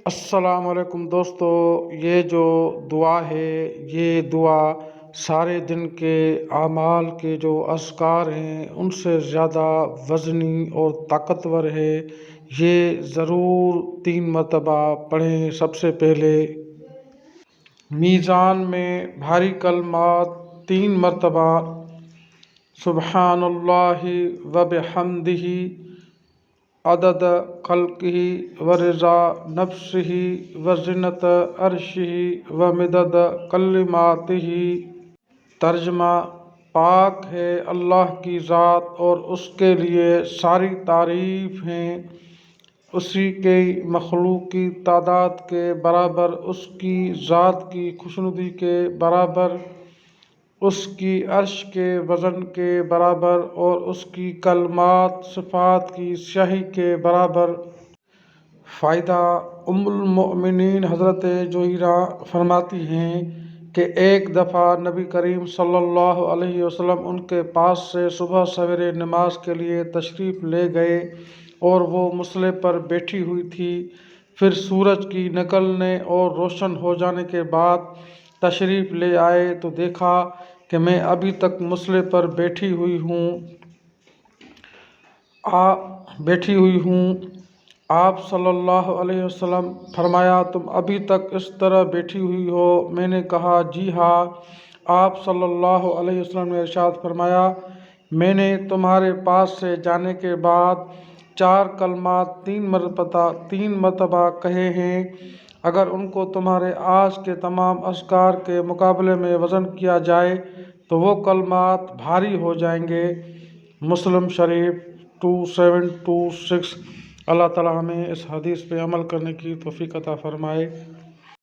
السلام علیکم دوستو، یہ جو دعا ہے یہ دعا سارے دن کے اعمال کے جو اذکار ہیں ان سے زیادہ وزنی اور طاقتور ہے۔ یہ ضرور 3 مرتبہ پڑھیں۔ سب سے پہلے میزان میں بھاری کلمات 3 مرتبہ سبحان اللہ و بحمدہ عدد خلقہ ورضا نفسہ وزنت عرشہ ومدد کلماتہ۔ ترجمہ: پاک ہے اللہ کی ذات اور اس کے لیے ساری تعریف ہیں، اسی کی مخلوق کی تعداد کے برابر، اس کی ذات کی خوشنودی کے برابر، اس کی عرش کے وزن کے برابر اور اس کی کلمات صفات کی سیاہی کے برابر۔ فائدہ: ام المؤمنین حضرت جویریہ فرماتی ہیں کہ ایک دفعہ نبی کریم صلی اللہ علیہ وسلم ان کے پاس سے صبح سویرے نماز کے لیے تشریف لے گئے اور وہ مصلی پر بیٹھی ہوئی تھی۔ پھر سورج کی نکلنے اور روشن ہو جانے کے بعد تشریف لے آئے تو دیکھا کہ میں ابھی تک مصلی پر بیٹھی ہوئی ہوں۔ آپ صلی اللہ علیہ وسلم فرمایا، تم ابھی تک اس طرح بیٹھی ہوئی ہو؟ میں نے کہا، جی ہاں۔ آپ صلی اللہ علیہ وسلم نے ارشاد فرمایا، میں نے تمہارے پاس سے جانے کے بعد 4 کلمات 3 مرتبہ کہے ہیں، اگر ان کو تمہارے آج کے تمام اذکار کے مقابلے میں وزن کیا جائے تو وہ کلمات بھاری ہو جائیں گے۔ مسلم شریف 2726۔ اللہ تعالی ہمیں اس حدیث پہ عمل کرنے کی توفیق عطا فرمائے۔